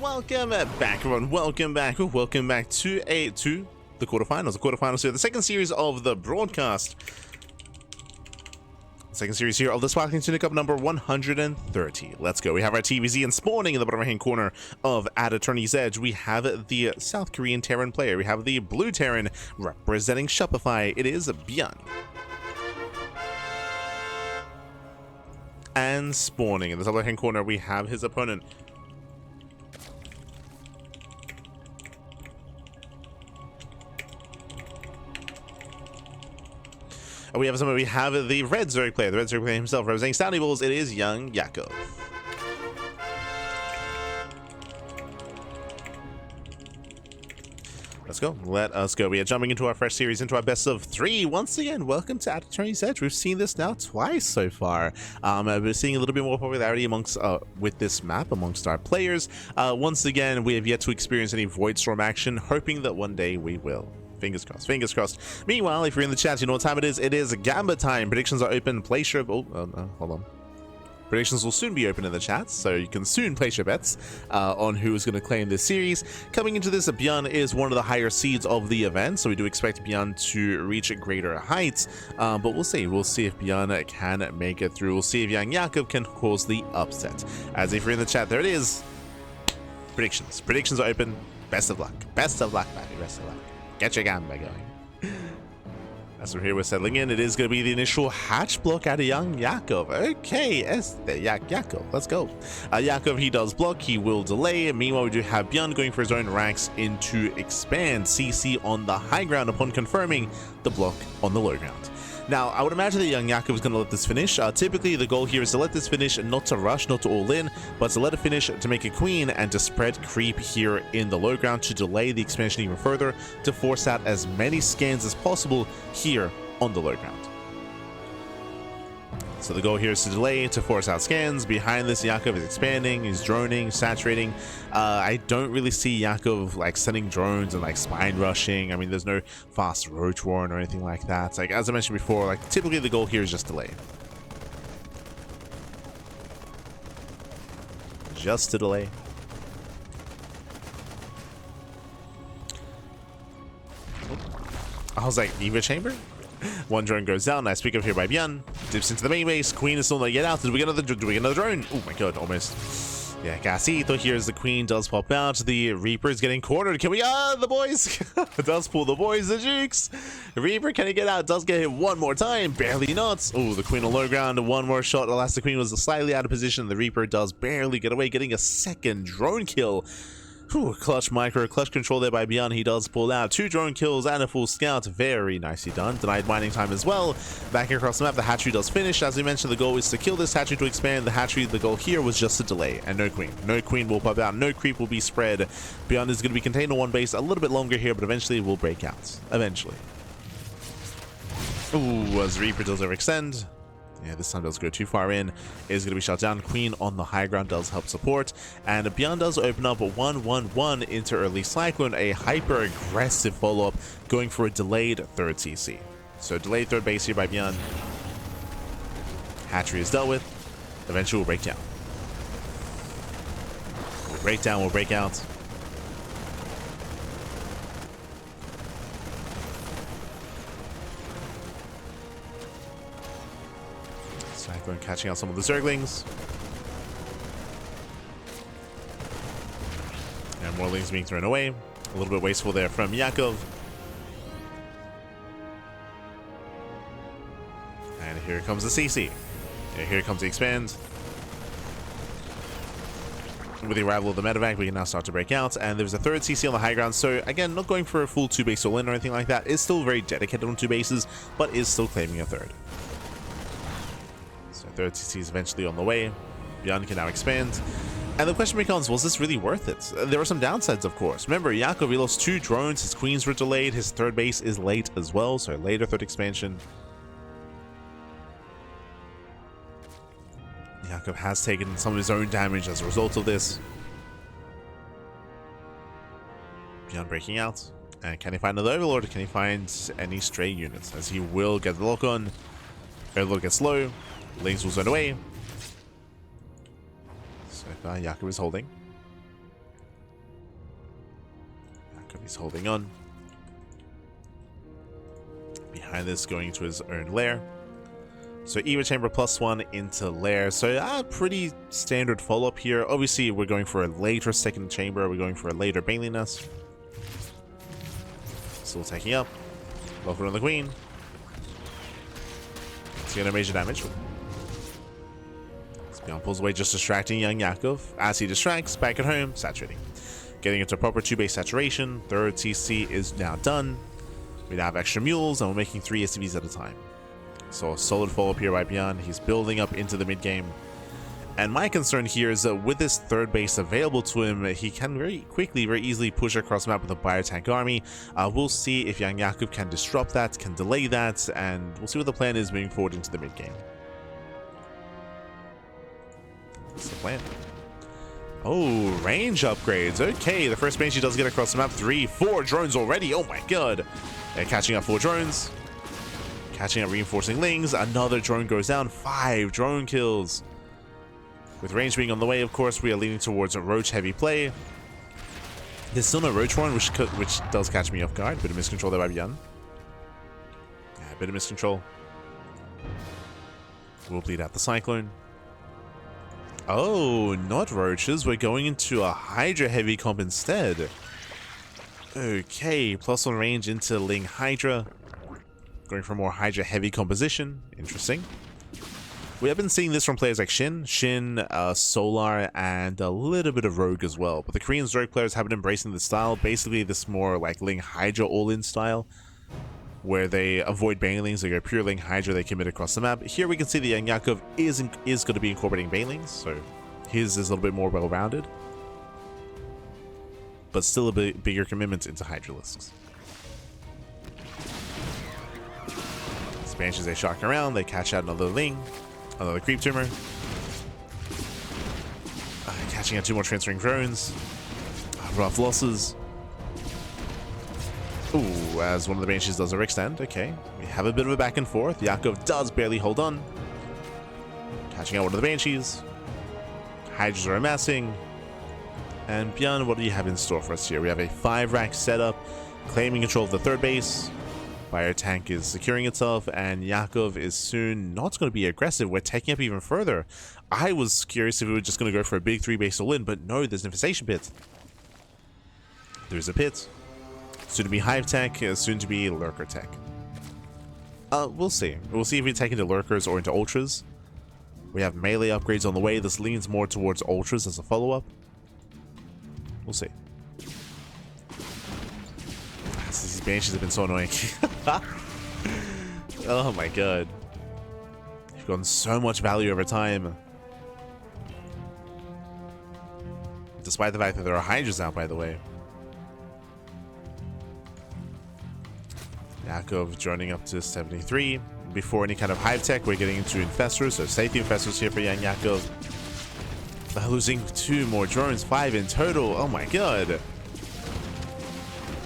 welcome back, everyone. Welcome back to the quarterfinals. The quarterfinals here, the second series of the broadcast. Second series here of the Sparkling Tuna Cup number 130. Let's go. We have our TvZ and spawning in the bottom right hand corner of at Attorney's Edge. We have the South Korean Terran player. We have the blue Terran representing Shopify. It is ByuN. And spawning in the top right hand corner, we have his opponent. We have the red Zerg player, himself representing Sound Evils. It is YoungYakov. Let's go. Let us go. We are jumping into our fresh series, into our best of 3. Once again, welcome to Attorney's Edge. We've seen this now twice so far. We're seeing a little bit more popularity amongst with this map amongst our players. Once again, we have yet to experience any Void Storm action, hoping that one day we will. Fingers crossed, fingers crossed. Meanwhile, if you're in the chat, you know what time it is. It is Gamba time. Predictions are open. Place your... hold on. Predictions will soon be open in the chat, so you can soon place your bets on who is going to claim this series. Coming into this, ByuN is one of the higher seeds of the event, so we do expect ByuN to reach greater heights. But we'll see. We'll see if ByuN can make it through. We'll see if YoungYakov can cause the upset. As if you're in the chat, there it is. Predictions. Predictions are open. Best of luck. Best of luck, baby. Best of luck. Get your Gamba going. As we're here, we're settling in. It is going to be the initial hatch block out of YoungYakov. Okay, Yakov. Let's go. Yakov, he does block. He will delay. Meanwhile, we do have ByuN going for his own ranks into expand. CC on the high ground upon confirming the block on the low ground. Now, I would imagine that YoungYakov is going to let this finish. Typically, the goal here is to let this finish, not to rush, not to all in, but to let it finish, to make a queen, and to spread creep here in the low ground, to delay the expansion even further, to force out as many scans as possible here on the low ground. So the goal here is to delay, to force out scans. Behind this, Yakov is expanding, he's droning, saturating. I don't really see Yakov like sending drones and like spine rushing. I mean, there's no fast roach warren or anything like that. Like, as I mentioned before, like typically the goal here is just delay. Just to delay. I was like, Eva Chamber? One drone goes down. Nice pick up here by ByuN. Dips into the main base. Queen is still not yet out. Did we get another drone? Oh my god, almost. Yeah, Gasito here as the queen does pop out. The Reaper is getting cornered. Can we... the boys! Does pull the boys, the Jukes. Reaper, can he get out? Does get hit one more time. Barely not. Oh, the queen on low ground. One more shot. Alas, the queen was slightly out of position. The Reaper does barely get away, getting a second drone kill. Whew, clutch micro, clutch control there by ByuN. He does pull out 2 drone kills and a full scout. Very nicely done. Denied mining time as well. Back across the map, the hatchery does finish. As we mentioned, the goal is to kill this hatchery to expand. The hatchery, the goal here was just to delay. And no queen. No queen will pop out. No creep will be spread. ByuN is going to be contained in one base a little bit longer here, but eventually will break out. Eventually. Ooh, as Reaper does overextend. Yeah, this time does go too far in. Is going to be shot down. Queen on the high ground does help support. And ByuN does open up a 1-1-1 into early Cyclone. A hyper-aggressive follow-up going for a delayed third CC. So delayed third base here by ByuN. Hatchery is dealt with. Eventually will break down. We'll break down, we'll break out. Cyclone catching out some of the Zerglings. And more lings being thrown away. A little bit wasteful there from Yakov. And here comes the CC. And here comes the expand. With the arrival of the medevac, we can now start to break out. And there's a third CC on the high ground. So again, not going for a full 2-base all-in or anything like that. Is still very dedicated on 2 bases, but is still claiming a third. Third CC is eventually on the way. ByuN can now expand. And the question becomes, was this really worth it? There were some downsides, of course. Remember, Yakov, he lost 2 drones. His queens were delayed. His third base is late as well. So later third expansion. Yakov has taken some of his own damage as a result of this. ByuN breaking out. And can he find another Overlord? Can he find any stray units? As he will get the lock on. Overlord gets low. Lings will zone away. So far, Yakov is holding. He's holding on. Behind this, going to his own lair. So Eva Chamber +1 into lair. So pretty standard follow-up here. Obviously, we're going for a later second chamber. We're going for a later Bailey nest. Still taking up. Welcome to the queen. It's gonna major damage. ByuN pulls away, just distracting YoungYakov. As he distracts, back at home, saturating. Getting into proper 2-base saturation. Third CC is now done. We now have extra mules, and we're making 3 SCVs at a time. So a solid follow-up here by ByuN. He's building up into the mid-game. And my concern here is that with this third base available to him, he can very quickly, very easily push across the map with a biotank army. We'll see if YoungYakov can disrupt that, can delay that, and we'll see what the plan is moving forward into the mid-game. What's the plan? Oh, range upgrades. Okay, the first Banshee does get across the map. 3, 4 drones already. Oh my god. They're catching up 4 drones. Catching up reinforcing Lings. Another drone goes down. 5 drone kills. With range being on the way, of course, we are leaning towards a Roach heavy play. There's still no Roach one, which does catch me off guard. Bit of miscontrol there by ByuN. Yeah, a bit of miscontrol. We'll bleed out the Cyclone. Oh, not Roaches. We're going into a Hydra heavy comp instead. Okay, +1 range into Ling Hydra. Going for more Hydra heavy composition. Interesting. We have been seeing this from players like Shin, Solar, and a little bit of Rogue as well. But the Korean Zerg players have been embracing this style. Basically, this more like Ling Hydra all-in style, where they avoid Banelings, they go pure Ling Hydra, they commit across the map. Here we can see the YoungYakov is going to be incorporating Banelings, so his is a little bit more well-rounded. But still a bit bigger commitment into Hydralisks. Banshees, they shock around, they catch out another Ling, another Creep Tumor. Catching out 2 more transferring drones. Rough losses. Ooh, as one of the Banshees does a Rick stand. Okay, we have a bit of a back and forth. Yakov does barely hold on. Catching out one of the Banshees. Hydras are amassing. And ByuN, what do you have in store for us here? We have a 5-rack setup, claiming control of the third base. Fire tank is securing itself, and Yakov is soon not going to be aggressive. We're taking up even further. I was curious if we were just going to go for a big 3-base all-in, but no, there's an infestation pit. There's a pit. Soon to be Hive Tech, soon to be Lurker Tech. We'll see. We'll see if we take into Lurkers or into Ultras. We have melee upgrades on the way. This leans more towards Ultras as a follow-up. We'll see. These Banshees have been so annoying. Oh my god. You've gotten so much value over time. Despite the fact that there are Hydras out, by the way. Yakov joining up to 73. Before any kind of Hive Tech, we're getting into Infestors, so safety Infestors here for YoungYakov. Losing 2 more drones, 5 in total. Oh my god.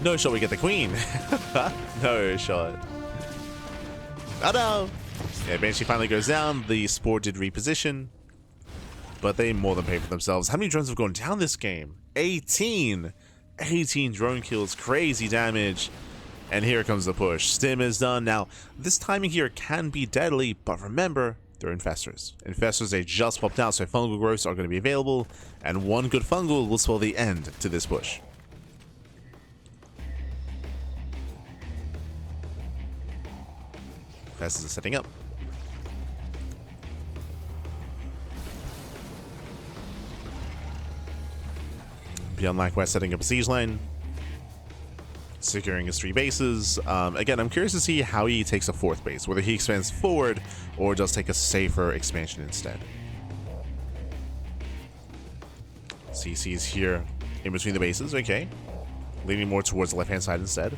No shot, we get the queen. No shot. Oh no. Yeah, Banshee finally goes down. The Spore did reposition, but they more than pay for themselves. How many drones have gone down this game? 18. 18 drone kills, crazy damage. And here comes the push. Stim is done. Now, this timing here can be deadly, but remember, they're Infestors. Infestors, they just popped out, so fungal growths are going to be available, and one good fungal will spell the end to this push. Infestors are setting up. ByuN likewise setting up a siege line. Securing his 3 bases. Again, I'm curious to see how he takes a 4th base, whether he expands forward or does take a safer expansion instead. CC's here in between the bases, okay. Leaning more towards the left-hand side instead.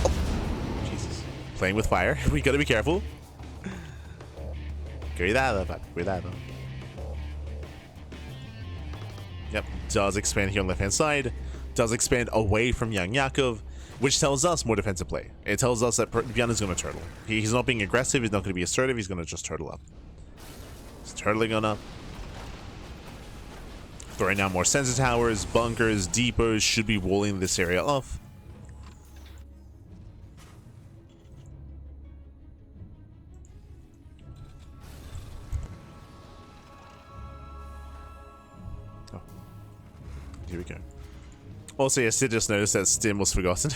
Oh, Jesus. Playing with fire. We gotta be careful. Cuidado, papi. Cuidado. Yep, does expand here on the left-hand side. Does expand away from YoungYakov, which tells us more defensive play. It tells us that ByuN is going to turtle. He's not being aggressive, he's not going to be assertive, he's going to just turtle up. He's turtling on up. Throwing down more sensor towers, bunkers, depots should be walling this area off. Oh. Here we go. Also, yes, I just noticed that Stim was forgotten.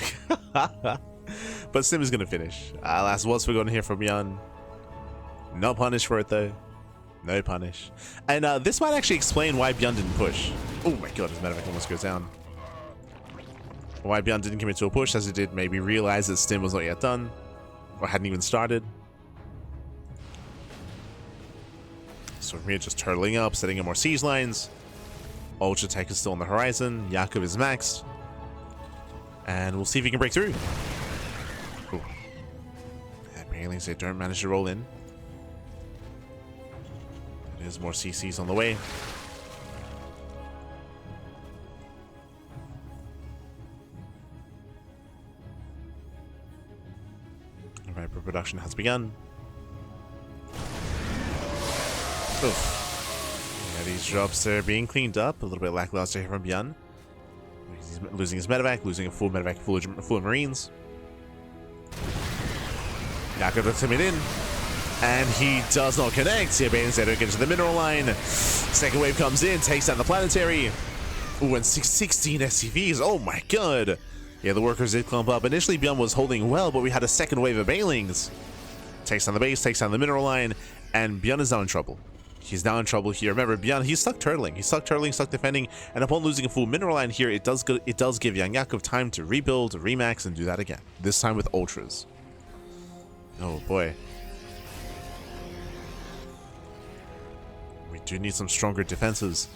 But Stim is going to finish. Last was forgotten here from ByuN. No punish for it, though. No punish. And this might actually explain why ByuN didn't push. Oh my god, his medevac almost goes down. Why ByuN didn't commit to a push, as he did maybe realize that Stim was not yet done. Or hadn't even started. So from here, just turtling up, setting up more siege lines. Ultra Tech is still on the horizon. Yakov is maxed. And we'll see if he can break through. Ooh. Apparently they don't manage to roll in. There's more CCs on the way. Alright, production has begun. Oof. Yeah, these drops are being cleaned up. A little bit lackluster here from ByuN. He's losing his medevac, losing a full medevac full of Marines. Yakov lets him in. And he does not connect. Yeah, Bane's don't get to the mineral line. Second wave comes in, takes down the planetary. Ooh, and 16 SCVs. Oh my god. Yeah, the workers did clump up. Initially, ByuN was holding well, but we had a second wave of Banelings. Takes down the base, takes down the mineral line, and ByuN is now in trouble. He's now in trouble here. Remember, ByuN, he's stuck turtling. He's stuck turtling, stuck defending, and upon losing a full mineral line here, it does give YoungYakov time to rebuild, remax, and do that again. This time with ultras. Oh boy. We do need some stronger defenses.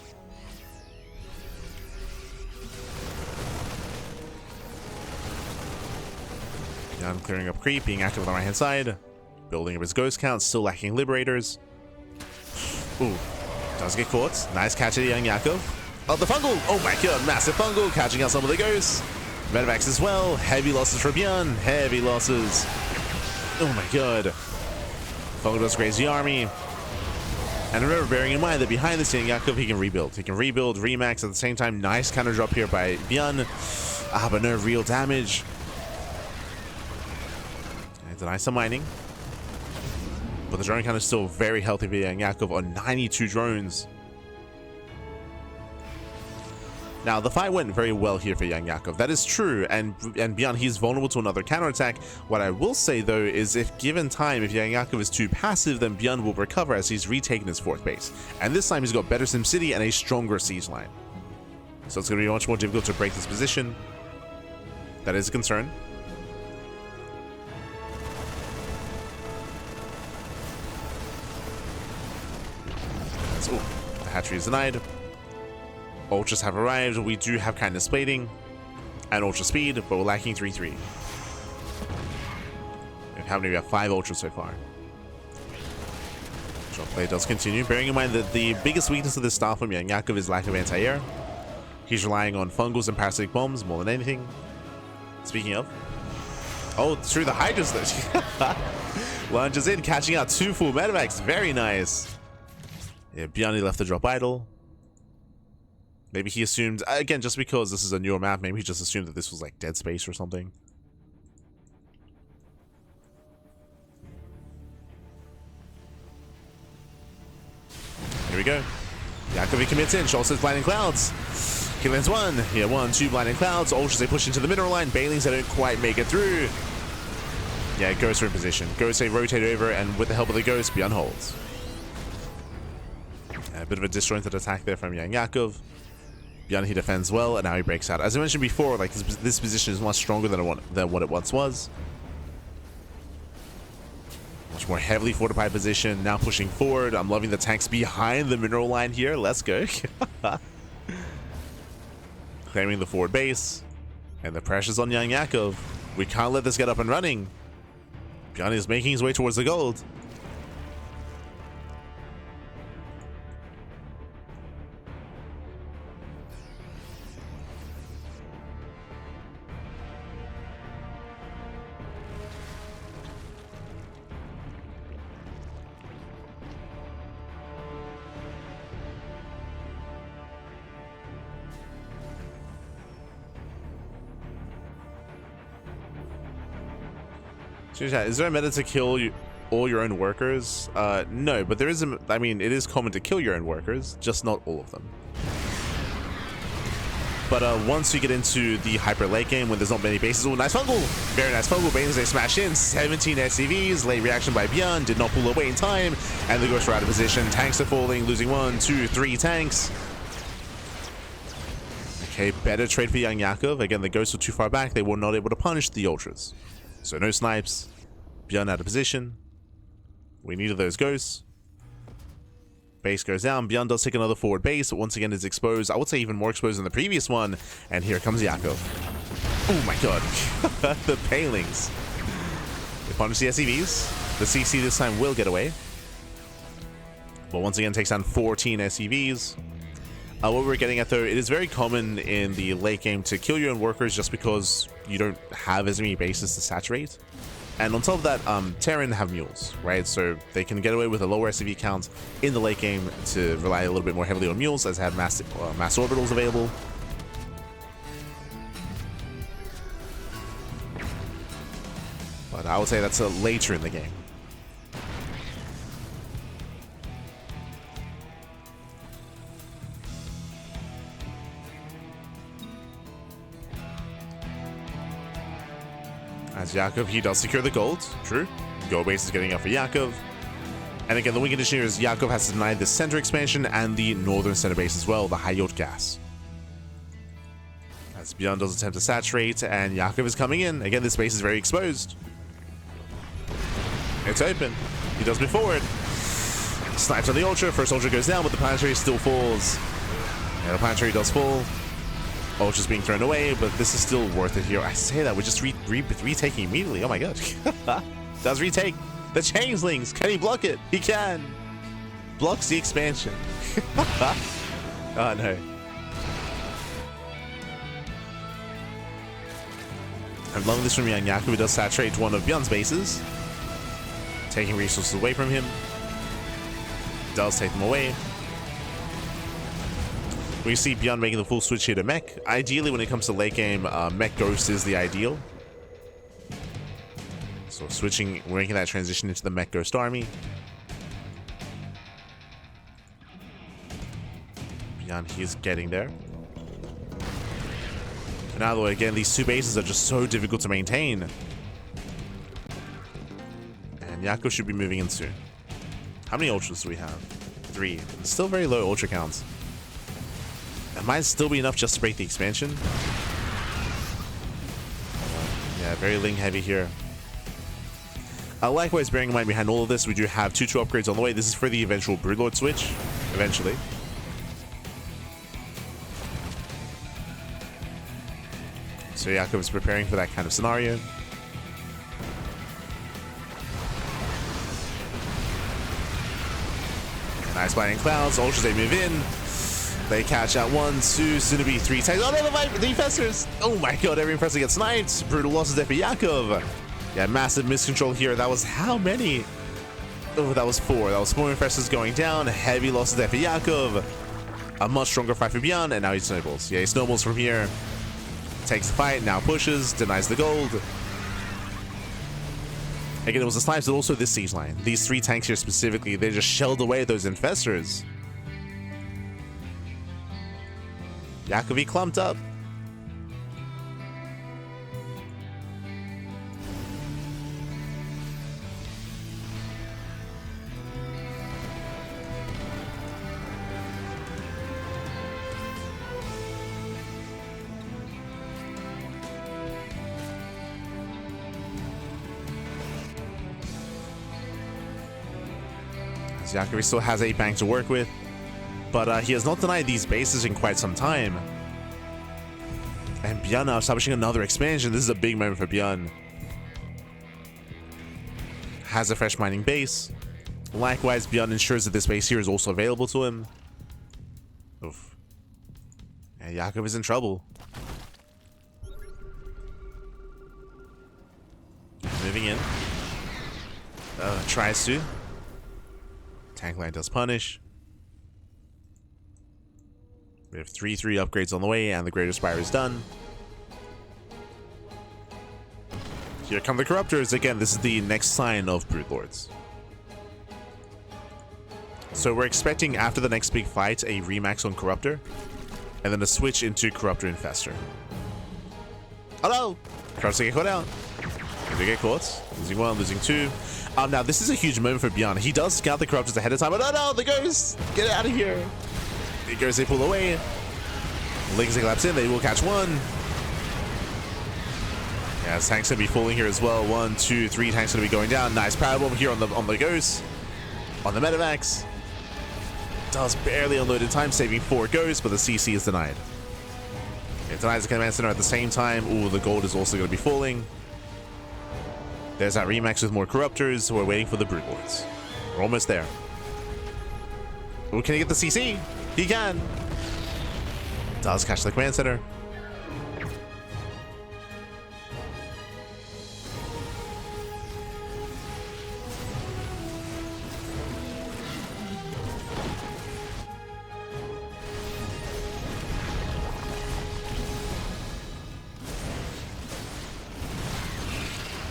ByuN clearing up creep, being active on the right hand side. Building up his ghost count, still lacking liberators. Ooh, does get caught. Nice catch at YoungYakov. Oh, the fungal! Oh my god, massive fungal, catching out some of the ghosts. Medevacs as well. Heavy losses for ByuN. Heavy losses. Oh my god. Fungal does graze the army. And remember, bearing in mind that behind the scene, YoungYakov, he can rebuild. He can rebuild, remax at the same time. Nice counter drop here by ByuN. But no real damage. And deny some mining. But the drone count is still very healthy for YoungYakov on 92 drones. Now, the fight went very well here for YoungYakov. That is true, and ByuN, he's vulnerable to another counterattack. What I will say, though, is if given time, if YoungYakov is too passive, then ByuN will recover as he's retaken his fourth base. And this time, he's got better SimCity and a stronger siege line. So it's going to be much more difficult to break this position. That is a concern. Ooh, the hatchery is denied. Ultras have arrived. We do have kindness plating and ultra speed, but we're lacking 3-3. And how many? We have 5 ultras so far. Drop play does continue, bearing in mind that the biggest weakness of this style from YoungYakov is lack of anti-air. He's relying on fungals and parasitic bombs more than anything. Speaking of, oh, through the hydras though. Lunges in, catching out 2 full medevacs. Very nice. Yeah, ByuN left the drop idle. Maybe he assumed, again, just because this is a newer map, maybe he just assumed that this was like dead space or something. Here we go. Yakov, he commits in. Schultz says blinding clouds. He lands 1. Yeah, 1, 2 blinding clouds. Ultras, they push into the mineral line. Banelings, they don't quite make it through. Yeah, ghosts are in position. Ghosts, they rotate over, and with the help of the ghost, ByuN holds. A bit of a disjointed attack there from YoungYakov. ByuN, he defends well, and now he breaks out. As I mentioned before, like this position is much stronger than what it once was. Much more heavily fortified position. Now pushing forward. I'm loving the tanks behind the mineral line here. Let's go. Claiming the forward base, and the pressure's on YoungYakov. We can't let this get up and running. ByuN is making his way towards the gold. Is there a meta to kill all your own workers? No, but there is I mean, it is common to kill your own workers, just not all of them. But once you get into the hyper late game when there's not many bases, oh, nice fungal! Very nice fungal. Banes, they smash in. 17 SCVs. Late reaction by ByuN. Did not pull away in time. And the Ghosts are out of position. Tanks are falling, losing 1, 2, 3 tanks. Okay, better trade for YoungYakov. Again, the Ghosts were too far back. They were not able to punish the Ultras. So no snipes. ByuN out of position. We needed those Ghosts. Base goes down. ByuN does take another forward base, but once again is exposed. I would say even more exposed than the previous one. And here comes Yakov. Oh my god. The Palings. They punish the SCVs. The CC this time will get away. But once again takes down 14 SCVs. What we're getting at though, it is very common in the late game to kill your own workers just because you don't have as many bases to saturate. And on top of that, Terran have mules, right? So they can get away with a lower SCV count in the late game to rely a little bit more heavily on mules, as they have mass orbitals available. But I would say that's later in the game. As Yakov, he does secure the gold. True. Gold base is getting up for Yakov. And again, the win condition here is Yakov has denied the center expansion and the northern center base as well, the high yield gas. As ByuN does attempt to saturate, and Yakov is coming in. Again, this base is very exposed. It's open. He does move forward. Snipes on the Ultra. First Ultra goes down, but the planetary still falls. Yeah, the planetary does fall. Ultra's being thrown away, but this is still worth it here. I say that we're just retaking immediately. Oh my god. Does retake the changelings. Can he block it? He can. Blocks the expansion. Oh no. I'm loving this from YoungYakov, who does saturate one of ByuN's bases, taking resources away from him. Does take them away. We see ByuN making the full switch here to mech. Ideally, when it comes to late game, mech ghost is the ideal. So switching, we're making that transition into the mech ghost army. ByuN, he is getting there. And now, though, again, these two bases are just so difficult to maintain. And Yakov should be moving in soon. How many ultras do we have? 3. Still very low ultra counts. That might still be enough just to break the expansion. Yeah, very Ling heavy here. Likewise, bearing in mind behind all of this, we do have 2-2 upgrades on the way. This is for the eventual Broodlord switch, eventually. So Yakov is preparing for that kind of scenario. Nice blinding clouds. Ultras, they move in. They catch out 1, 2, soon to be 3 tanks. Oh, no, the infestors! Oh my god, every infestor gets sniped. Brutal losses there for Yakov. Yeah, massive miscontrol here. That was how many? Oh, that was 4. That was 4 infestors going down. Heavy losses there for Yakov. A much stronger fight for ByuN, and now he snowballs. Yeah, he snowballs from here. Takes the fight, now pushes, denies the gold. Again, it was the snipes, but also this siege line. These 3 tanks here specifically, they just shelled away those infestors. Yakov, he clumped up. Yakov still has 8 bank to work with, but he has not denied these bases in quite some time. And ByuN now establishing another expansion. This is a big moment for ByuN. Has a fresh mining base. Likewise, ByuN ensures that this base here is also available to him. Oof. And Yakov is in trouble. Moving in. Tries to. Tank line does punish. We have 3-3 upgrades on the way, and the Greater Spire is done. Here come the Corruptors. Again, this is the next sign of Broodlords. So we're expecting after the next big fight a remax on Corruptor, and then a switch into Corruptor Infestor. Oh no! Corruptor get caught out. They get caught. Losing 1, losing 2. Now this is a huge moment for ByuN. He does scout the Corruptors ahead of time, but oh no, the Ghost! Get out of here! The Ghost, they pull away. Lings collapse in, they will catch 1. Yeah, tanks gonna be falling here as well. 1, 2, 3 tanks gonna be going down. Nice powerbomb here on the Ghost. On the Medivacs. Does barely unload in time, saving 4 ghosts, but the CC is denied. It denies the command center at the same time. Ooh, the gold is also going to be falling. There's that remax with more Corruptors. We're waiting for the Broodlords. We're almost there. Ooh, can he get the CC? He can. Does catch the command center.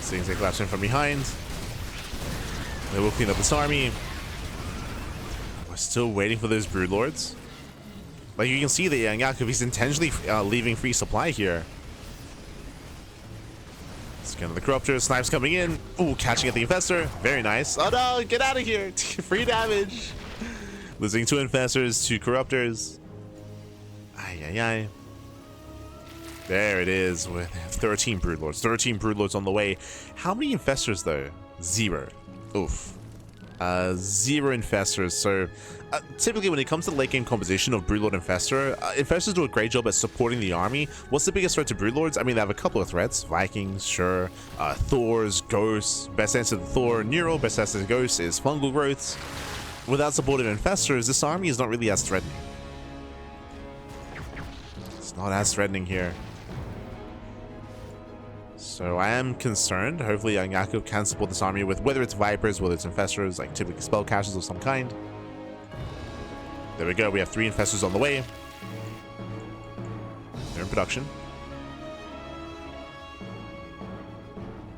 Things they collapse in from behind. They will clean up this army. We're still waiting for those Broodlords. Like you can see that YoungYakov, he's intentionally leaving free supply here. Scan of the Corruptor, snipes coming in. Ooh, catching at the Infestor. Very nice. Oh no, get out of here. Free damage. Losing 2 Infestors, 2 Corruptors. Ay, ay, ay. There it is with 13 Broodlords. 13 Broodlords on the way. How many Infestors though? 0. Oof. 0 Infestors. So typically when it comes to late game composition of Broodlord Infestor, Infestors do a great job at supporting the army. What's the biggest threat to Broodlords? I mean, they have a couple of threats. Vikings, sure. Thors, Ghosts. Best answer to Thor, Neural. Best answer to Ghosts is Fungal Growths. Without supportive Infestors, this army is not really as threatening. It's not as threatening here. So I am concerned. Hopefully YoungYakov can support this army with whether it's Vipers, whether it's Infestors, like typically spell caches of some kind. There we go. We have 3 Infestors on the way. They're in production.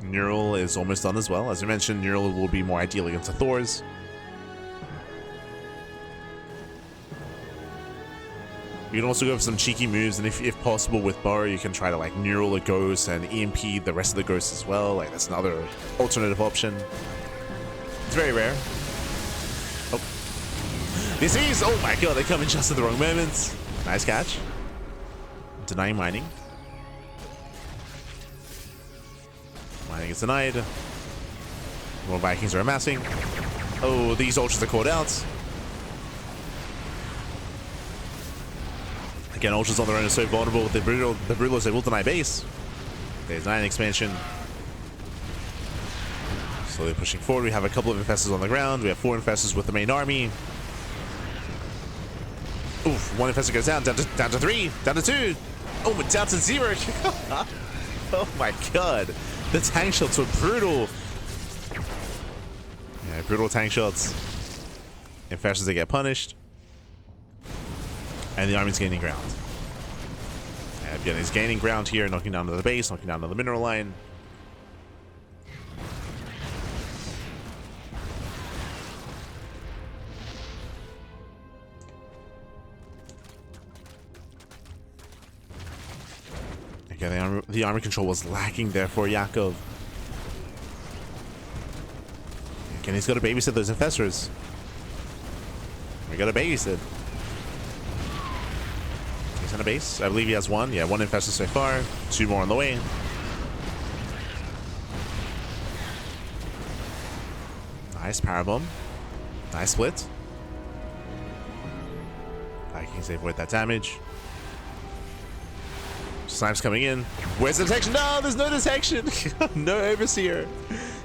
Neural is almost done as well. As I mentioned, Neural will be more ideal against the Thors. You can also go for some cheeky moves, and if possible with Bow, you can try to like Neural a Ghost and EMP the rest of the Ghosts as well. Like that's another alternative option. It's very rare. Oh. This is, oh my god, they come in just at the wrong moments. Nice catch. Denying mining. Mining is denied. More Vikings are amassing. Oh, these ultras are caught out. Again, ultras on their own are so vulnerable with the Broodlords, they will deny base. There's 9 expansion. Slowly pushing forward. We have a couple of Infestors on the ground. We have 4 Infestors with the main army. Oof, 1 Infestor goes down to 3, down to 2. Oh, but down to 0. Oh my god. The tank shots were brutal. Yeah, brutal tank shots. Infestors, they get punished. And the army's gaining ground. ByuN is gaining ground here, knocking down to the base, knocking down to the mineral line. Again, the army control was lacking there for Yakov. Again, he's got to babysit those Infestors. We got to babysit. He's on a base. I believe he has 1. Yeah, 1 Infestor so far. 2 more on the way. Nice powerbomb. Nice split. Vikings, they avoid that damage. Snipes coming in. Where's the detection? No, there's no detection. No Overseer.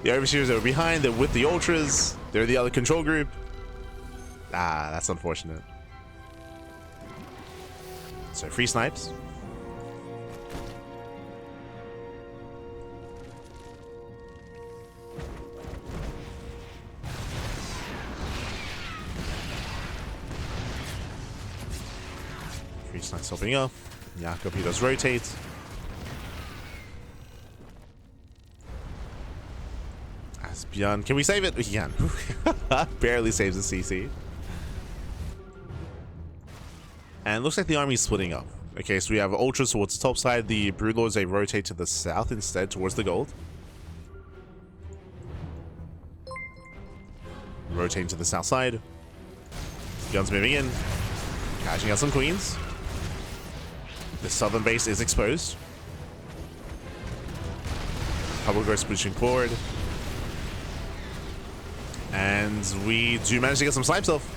The Overseers are behind. They're with the Ultras. They're the other control group. Ah, that's unfortunate. So free snipes. Free snipes helping off. Yakov, he does rotate. ByuN, can we save it? We can. Barely saves the CC. And it looks like the army's splitting up. Okay, so we have Ultras towards the top side. The Broodlords, they rotate to the south instead, towards the gold. Rotating to the south side. ByuN's moving in. Catching out some queens. The southern base is exposed. Couple Ghosts pushing forward. And we do manage to get some snipes off.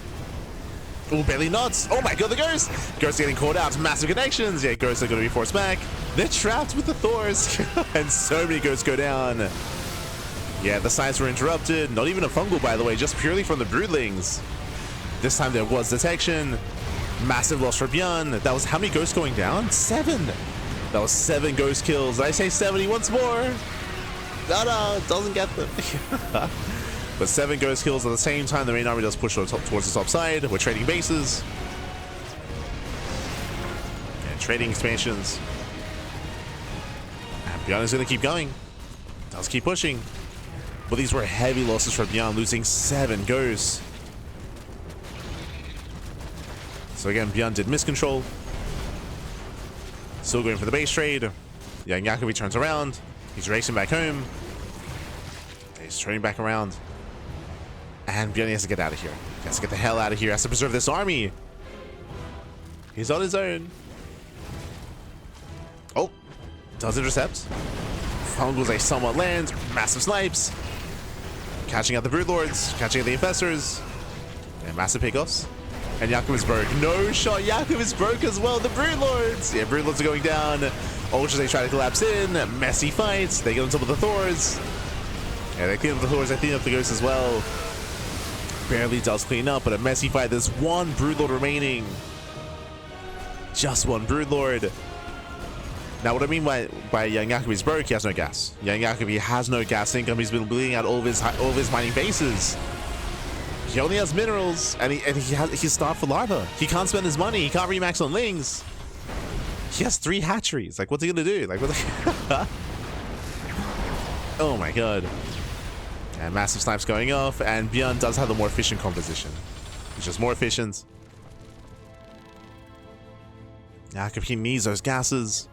Oh, barely nods. Oh my god, the Ghost! Ghost getting caught out. Massive connections. Yeah, Ghosts are going to be forced back. They're trapped with the Thors. And so many Ghosts go down. Yeah, the sides were interrupted. Not even a fungal, by the way, just purely from the Broodlings. This time there was detection. Massive loss for ByuN. That was how many Ghosts going down? 7. That was 7 Ghost kills. Did I say 70 once more? No, doesn't get them. But 7 Ghost kills at the same time. The main army does push towards the top side. We're trading bases. And trading expansions. And ByuN is going to keep going. Does keep pushing. But these were heavy losses for ByuN, losing 7 Ghosts. So again, ByuN did miscontrol. Still going for the base trade. YoungYakov turns around. He's racing back home. He's turning back around. And ByuN has to get out of here. He has to get the hell out of here. He has to preserve this army. He's on his own. Oh, does intercept. Fungals a somewhat land. Massive snipes. Catching out the Broodlords. Catching out the Infestors. And massive pickoffs. And Yakov is broke. No shot. Yakov is broke as well. The Broodlords. Yeah, Broodlords are going down. Ultras, they try to collapse in. Messy fights. They get on top of the Thors. Yeah, they clean up the Thors. They clean up the Ghosts as well. Barely does clean up, but a messy fight. There's one Broodlord remaining. Just one Broodlord. Now, what I mean by YoungYakov is broke, he has no gas. YoungYakov, he has no gas income. He's been bleeding out all of his mining bases. He only has minerals, and he's starved for larva. He can't spend his money. He can't remax on lings. He has 3 hatcheries. Like, what's he gonna do? Like, what? Oh my god. And massive snipes going off, and ByuN does have the more efficient composition. He's just more efficient. Yakov, he needs those gases.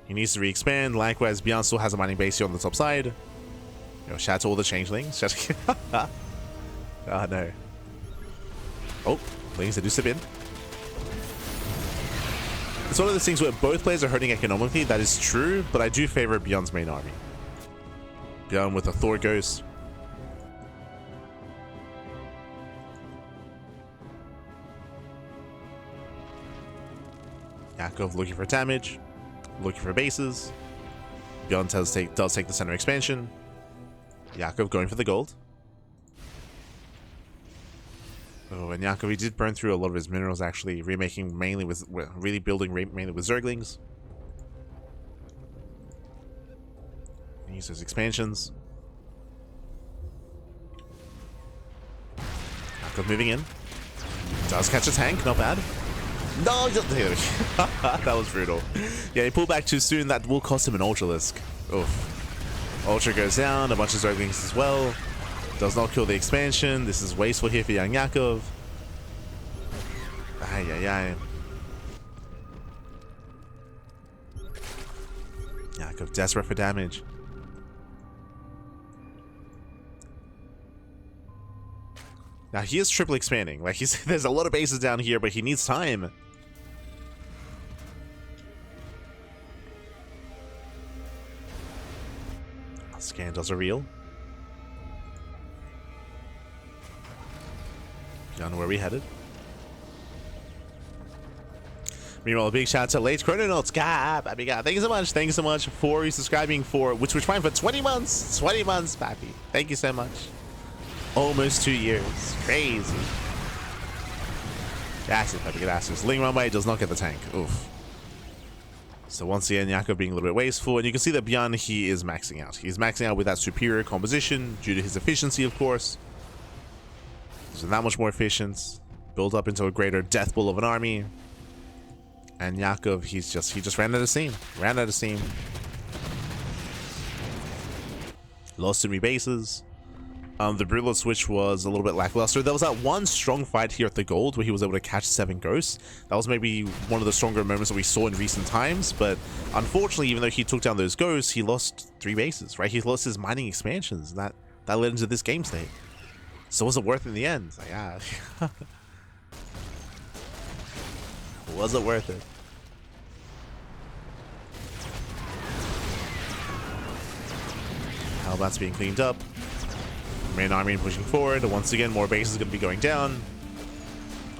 He needs to re-expand. Likewise, ByuN still has a mining base here on the top side. Yo, shout out to all the changelings. Oh no. Oh, lings, they do slip in. It's one of those things where both players are hurting economically. That is true, but I do favor ByuN's main army. ByuN with a Thor Ghost. Yakov looking for damage, looking for bases. ByuN does take the center expansion. Yakov going for the gold. Oh, and Yakov, he did burn through a lot of his minerals, actually, remaking mainly with, really building mainly with Zerglings. Use those expansions. Yakov moving in. Does catch a tank, not bad. No, that was brutal. Yeah, he pulled back too soon. That will cost him an Ultralisk. Oof. Ultra goes down, a bunch of Zerglings as well. Does not kill the expansion. This is wasteful here for YoungYakov. Ay, ay, ay. Yakov desperate for damage. Now he is triple expanding. Like there's a lot of bases down here, but he needs time. Scandals are real. Don't know where we headed. Meanwhile, a big shout out to Late Chrononauts. God, Pappy God. Thank you so much. Thank you so much for subscribing for which fine for 20 months. 20 months, Pappy. Thank you so much. Almost 2 years. Crazy. That's it, Pappy. Good asses. Ling Runway does not get the tank. Oof. So once again, Yakov being a little bit wasteful, and you can see that ByuN, he is maxing out. He's maxing out with that superior composition due to his efficiency, of course. So that much more efficient, built up into a greater death bull of an army. And Yakov, he just ran out of steam. Ran out of steam. Lost 3 bases. The Broodlord switch was a little bit lackluster. There was that one strong fight here at the gold where he was able to catch 7 ghosts. That was maybe one of the stronger moments that we saw in recent times, but unfortunately, even though he took down those ghosts, he lost 3 bases, right? He lost his mining expansions, and that led into this game state. So was it worth it in the end? Like, yeah. Was it worth it? Hellbat's being cleaned up. Main army pushing forward. Once again, more bases going to be going down.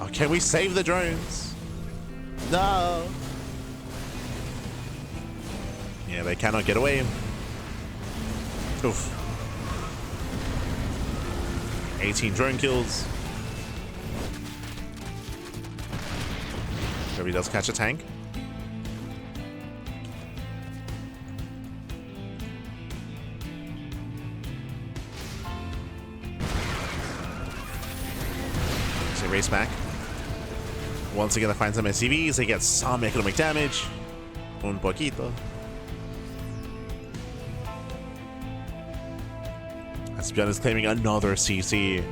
Oh, can we save the drones? No. Yeah, they cannot get away. Oof. 18 drone kills. Maybe does catch a tank. Race back. Once again, they find some SCVs. They get some economic damage. Un poquito. As ByuN is claiming another CC.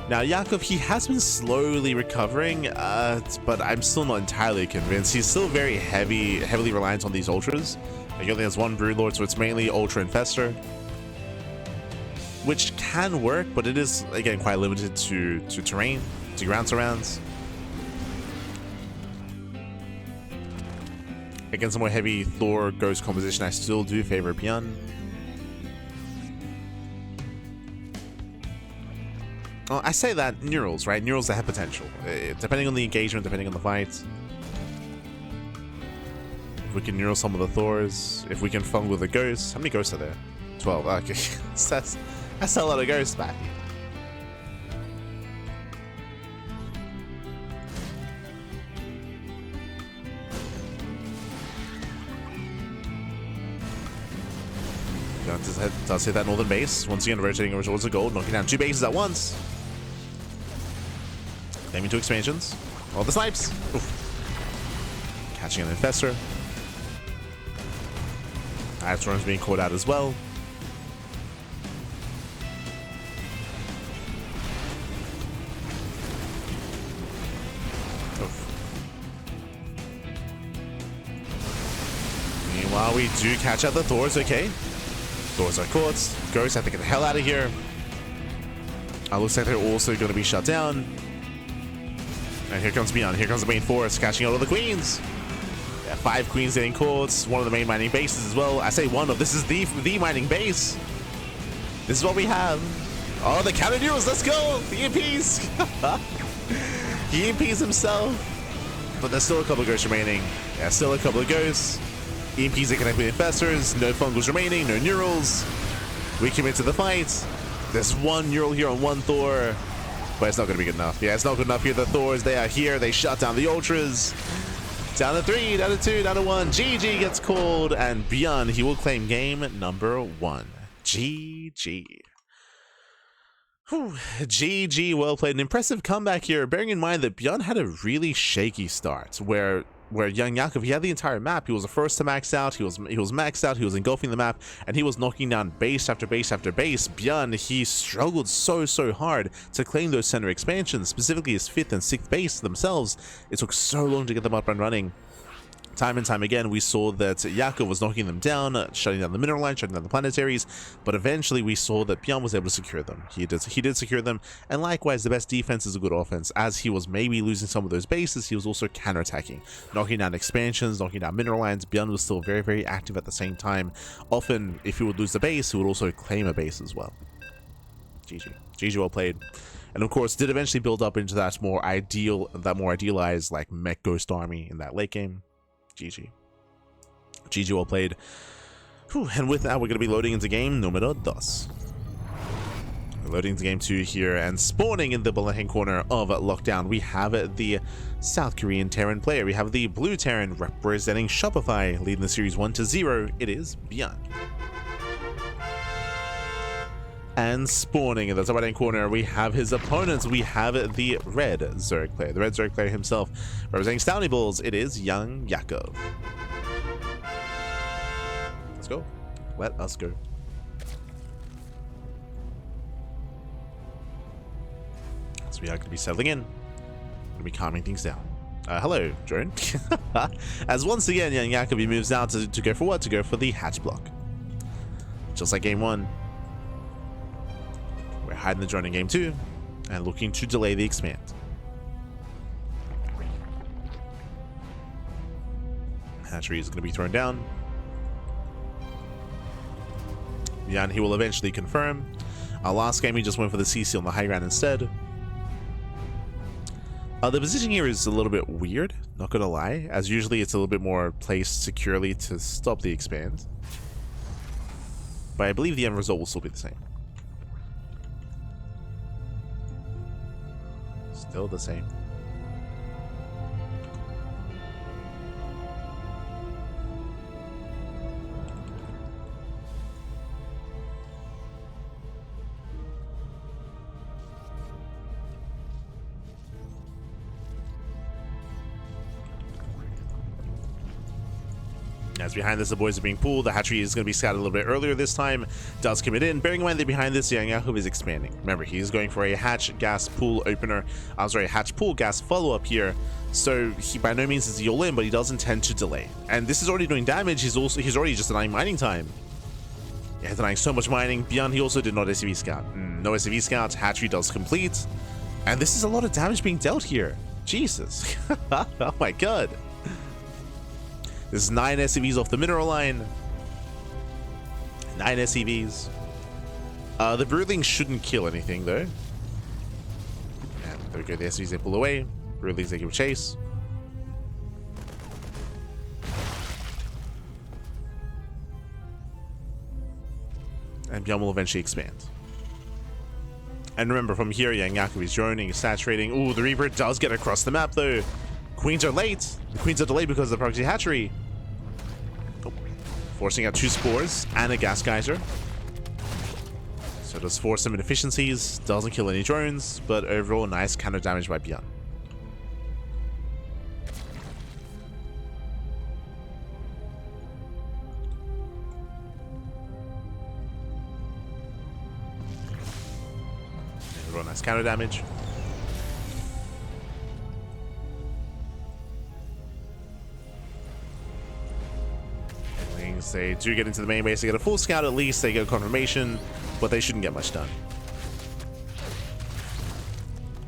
Now, Yakov, he has been slowly recovering, but I'm still not entirely convinced. He's still very heavily reliant on these ultras. He only has 1 Broodlord, so it's mainly Ultra Infestor, which can work, but it is, again, quite limited to terrain, to ground surrounds. Against a more heavy Thor Ghost composition, I still do favor ByuN. Well, I say that Neurals, right? Neurals that have potential, depending on the engagement, depending on the fight. If we can Neural some of the Thors, if we can fung with the Ghosts. How many Ghosts are there? 12. Okay, that's a lot of ghosts back. Does hit that northern base. Once again, rotating over towards the gold, knocking down 2 bases at once. Claiming 2 expansions. Oh, the snipes! Oof. Catching an Infestor. Storm's being caught out as well. Meanwhile, we do catch out the Thors, okay. Thors are caught. Ghosts have to get the hell out of here. Looks like they're also going to be shut down. And here comes ByuN. Here comes the main force, catching out all the queens. Yeah, 5 queens getting caught. One of the main mining bases as well. I say one of. This is the mining base. This is what we have. Oh, the counter duels. Let's go. The EMPs. He EMPs himself. But there's still a couple of ghosts remaining. Yeah, still a couple of ghosts. EMPs are connected with infestors. No fungals remaining. No neurals. We commit to the fight. There's 1 neural here on 1 Thor. But it's not going to be good enough. Yeah, it's not good enough here. The Thors, they are here. They shut down the Ultras. Down to 3, down to 2, down to 1. GG gets called. And ByuN, he will claim game number 1. GG. Whew. GG, well played. An impressive comeback here, bearing in mind that ByuN had a really shaky start, where YoungYakov, he had the entire map. He was the first to max out. He was maxed out. He was engulfing the map, and he was knocking down base after base after base. ByuN, he struggled so hard to claim those center expansions, specifically his 5th and 6th base themselves. It took so long to get them up and running. Time and time again, we saw that Yakov was knocking them down, shutting down the mineral line, shutting down the planetaries, but eventually we saw that ByuN was able to secure them. He did secure them, and likewise, the best defense is a good offense. As he was maybe losing some of those bases, he was also counterattacking, knocking down expansions, knocking down mineral lines. ByuN was still very active at the same time. Often, if he would lose the base, he would also claim a base as well. GG, well played. And of course, did eventually build up into that more idealized like mech ghost army in that late game. GG, well played. Whew, and with that, we're going to be loading into game numero 2. We're loading into game 2 here, and spawning in the left-hand corner of Lockdown, we have the South Korean Terran player. We have the blue Terran representing Shopify, leading the series 1-0. It is ByuN. And spawning in the top right-hand corner, we have his opponents. We have the red Zerg player. The red Zerg player himself, representing Stony Bulls. It is YoungYakov. go. Let us go. So we are going to be settling in. Going to be calming things down. Hello, drone. As once again, YoungYakov moves out to go for what? To go for the hatch block. Just like game 1. We're hiding the drone in game 2 and looking to delay the expand. Hatchery is going to be thrown down. ByuN, he will eventually confirm. Our last game, he just went for the CC on the high ground instead. The position here is a little bit weird, not gonna lie, as usually it's a little bit more placed securely to stop the expand. But I believe the end result will still be the same. Still the same. As behind this, the boys are being pulled. The hatchery is going to be scattered a little bit earlier this time. Does commit in. Bearing in mind that behind this, YoungYakov is expanding. Remember, he's going for a hatch gas pool opener. I'm sorry, hatch pool gas follow-up here. So he by no means is he all in, but he does intend to delay. And this is already doing damage. He's already just denying mining time. Yeah, denying so much mining. ByuN, he also did not SCV scout. No SCV scout. Hatchery does complete. And this is a lot of damage being dealt here. Jesus. Oh my god. This is 9 SCVs off the mineral line. 9 SCVs. The Broodlings shouldn't kill anything, though. And there we go, the SCVs they pull away. Broodlings they give chase. And ByuN will eventually expand. And remember, from here, YoungYakov is droning, saturating. Ooh, the Reaper does get across the map, though. Queens are late. The queens are delayed because of the proxy hatchery. Oh. Forcing out 2 spores and a gas geyser. So does force some inefficiencies. Doesn't kill any drones, but overall nice counter damage by ByuN. Overall nice counter damage. They do get into the main base. They get a full scout at least. They get confirmation, but they shouldn't get much done.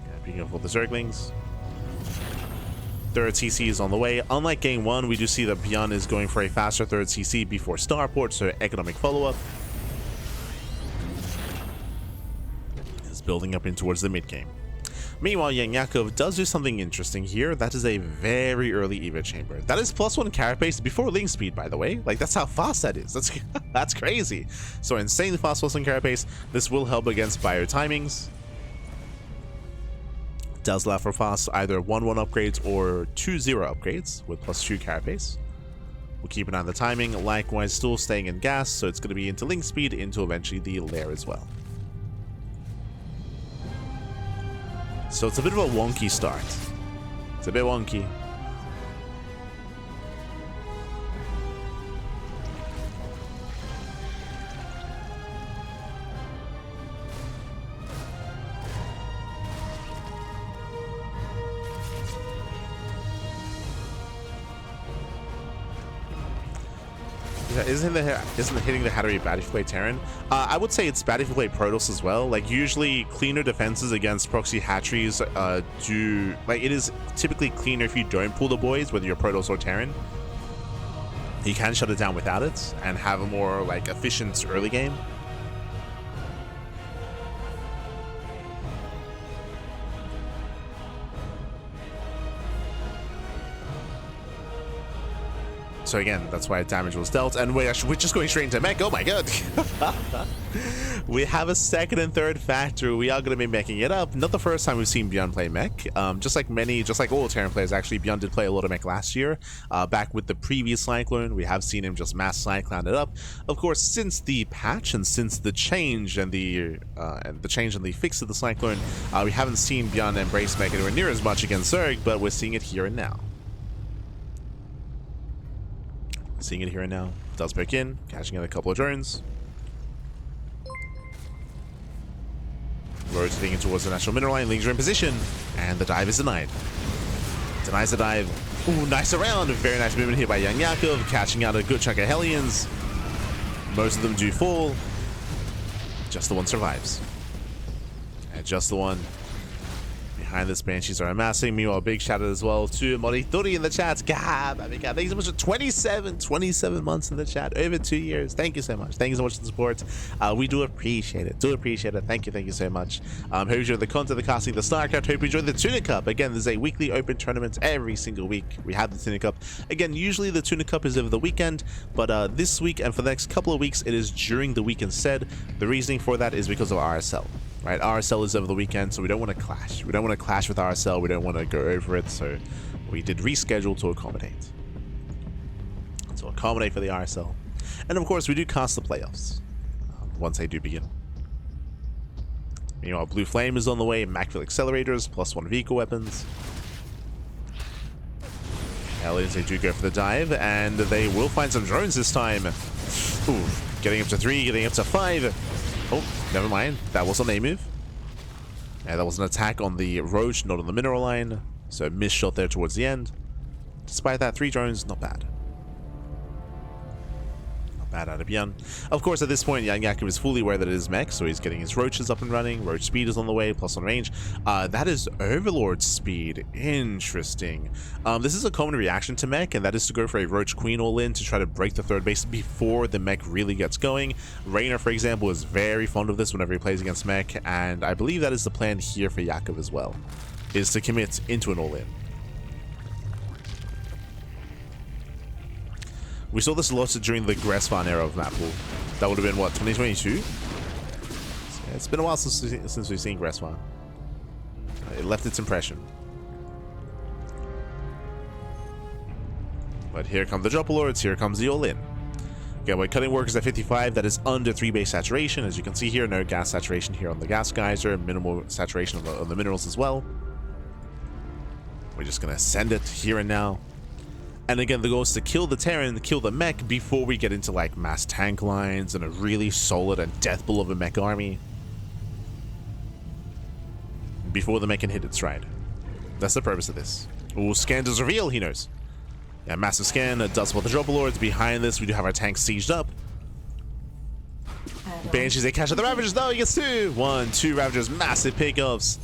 Yeah, picking up all the Zerglings. Third CC is on the way. Unlike game 1, we do see that ByuN is going for a faster third CC before Starport, so economic follow-up. Is building up in towards the mid-game. Meanwhile, YoungYakov does do something interesting here. That is a very early Evo chamber. That is +1 carapace before link speed, by the way. Like, that's how fast that is. That's crazy. So insanely fast +1 carapace. This will help against bio timings. Does allow for fast either 1-1 upgrades or 2-0 upgrades with +2 carapace. We'll keep an eye on the timing. Likewise, still staying in gas, so it's going to be into link speed, into eventually the lair as well. So it's a bit of a wonky start. It's a bit wonky. Isn't hitting the hatchery bad if you play Terran? I would say it's bad if you play Protoss as well. Like, usually cleaner defenses against proxy hatcheries it is typically cleaner if you don't pull the boys, whether you're Protoss or Terran. You can shut it down without it and have a more like efficient early game. So again, that's why damage was dealt, and we're just going straight into mech. Oh my god. We have a second and third factor. We are going to be meching it up. Not the first time we've seen ByuN play mech. Just like all Terran players, actually, ByuN did play a lot of mech last year. Back with the previous Cyclone, we have seen him just mass Cyclone it up. Of course, since the patch and since the change and the fix of the Cyclone, we haven't seen ByuN embrace mech anywhere near as much against Zerg, but we're seeing it here and now. Seeing it here and now. Does poke in, catching in a couple of drones. Rotating towards the natural mineral line, Lings are in position, and the dive is denied. Denies the dive. Ooh, nice around. Very nice movement here by YoungYakov, catching out a good chunk of Hellions. Most of them do fall. Just the one survives. And just the one. Behind this, Banshees are amassing. Meanwhile, big shout out as well to Moritori in the chat. Gab, thank you so much for 27 months in the chat. Over 2 years. Thank you so much. Thank you so much for the support. We do appreciate it. Thank you so much. Hope you enjoy the content, the casting, the StarCraft. Hope you enjoy the Tuna Cup. Again, there's a weekly open tournament every single week. We have the Tuna Cup. Again, usually the Tuna Cup is over the weekend, but this week and for the next couple of weeks, it is during the week instead. The reasoning for that is because of RSL. Right, RSL is over the weekend, so we don't want to clash. We don't want to clash with RSL. We don't want to go over it, so we did reschedule to accommodate. To accommodate for the RSL. And of course, we do cast the playoffs once they do begin. Meanwhile, Blue Flame is on the way. Macville accelerators, +1 vehicle weapons. Aliens, they do go for the dive, and they will find some drones this time. Ooh, getting up to 3, getting up to 5. Oh, never mind. That was an A move. Yeah, that was an attack on the roach, not on the mineral line. So a missed shot there towards the end. Despite that, 3 drones, not bad. Bad out of ByuN. Of course, at this point, YoungYakov is fully aware that it is mech, so he's getting his roaches up and running. Roach speed is on the way, +1 range. That is Overlord speed. Interesting. This is a common reaction to mech, and that is to go for a roach queen all-in to try to break the third base before the mech really gets going. Raynor, for example, is very fond of this whenever he plays against mech, and I believe that is the plan here for Yakov as well, is to commit into an all-in. We saw this a lot during the Gressfarn era of map pool. That would have been, what, 2022? Yeah, it's been a while since we've seen Gressfarn. It left its impression. But here come the Dropper here comes the all-in. Okay, we're cutting workers at 55. That is under 3 base saturation. As you can see here, no gas saturation here on the gas geyser. Minimal saturation on the minerals as well. We're just going to send it here and now. And again, the goal is to kill the Terran, kill the mech before we get into like mass tank lines and a really solid and death blow of a mech army. Before the mech can hit its stride. That's the purpose of this. Ooh, scan does reveal, he knows. Yeah, massive scan, does spot the Dropper Lords. Behind this, we do have our tanks sieged up. Banshees, they catch the Ravagers. No, he gets 2. 1, 2 Ravagers, massive pickups.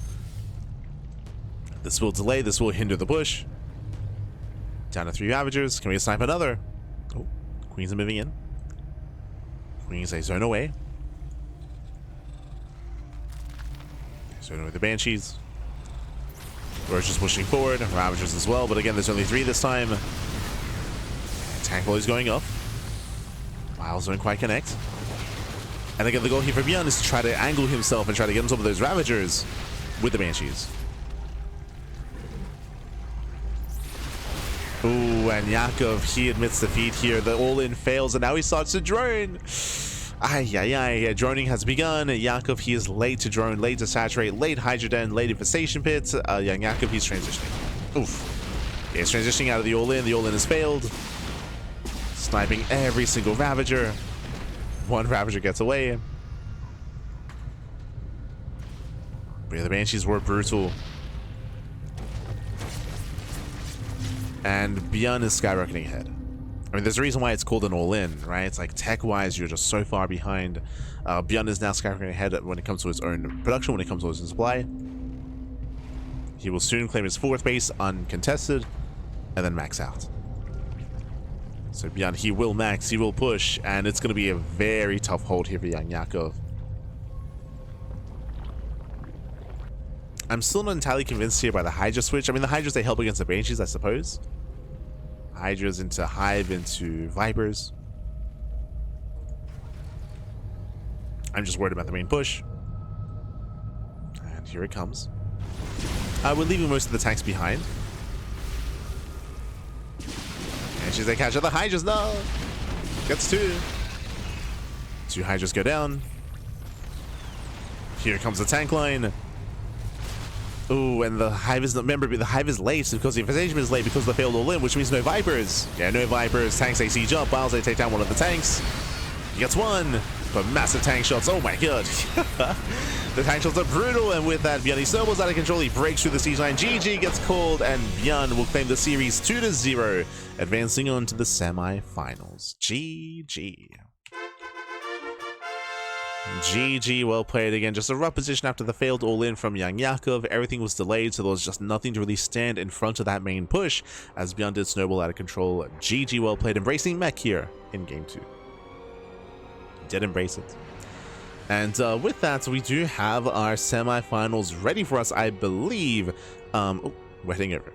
This will delay, this will hinder the push. Down to 3 Ravagers. Can we snipe another? Oh, Queens are moving in. Queens, they zone away. Zone away the Banshees. Roach is pushing forward. Ravagers as well, but again, there's only 3 this time. Tank volley is going up. Miles don't quite connect. And again, the goal here for ByuN is to try to angle himself and try to get on top of those Ravagers with the Banshees. Ooh, and Yakov, he admits defeat here. The all-in fails, and now he starts to drone. Ay. Droning has begun. Yakov, he is late to drone, late to saturate, late hydrogen, late infestation pits. YoungYakov, he's transitioning. Oof. He's transitioning out of the all-in. The all-in has failed. Sniping every single Ravager. 1 Ravager gets away. But yeah, the Banshees were brutal. And ByuN is skyrocketing ahead. I mean, there's a reason why it's called an all-in, right? It's like tech-wise, you're just so far behind. ByuN is now skyrocketing ahead when it comes to his own production, when it comes to his supply. He will soon claim his 4th base uncontested, and then max out. So ByuN, he will max, he will push, and it's going to be a very tough hold here for YoungYakov. I'm still not entirely convinced here by the Hydra switch. I mean, the Hydras, they help against the Banshees, I suppose. Hydras into Hive, into Vipers. I'm just worried about the main push. And here it comes. We're leaving most of the tanks behind. Banshees, they catch the Hydras. No! Gets 2. 2 Hydras go down. Here comes the tank line. Ooh, and the Hive is not, remember, the Hive is late because the Invasion is late because the failed all in, which means no Vipers. Yeah, no Vipers. Tanks AC jump. Biles, they take down one of the tanks. He gets one, but massive tank shots. Oh my god. The tank shots are brutal, and with that, ByuN snowballs out of control. He breaks through the siege line. GG gets called, and ByuN will claim the series 2-0, advancing on to the semi-finals. GG. GG, well played again. Just a rough position after the failed all-in from YoungYakov. Everything was delayed, so there was just nothing to really stand in front of that main push, as ByuN did snowball out of control. GG, well played. Embracing mech here in Game 2. Did embrace it. And with that, we do have our semi-finals ready for us, I believe. Oh, we're heading over.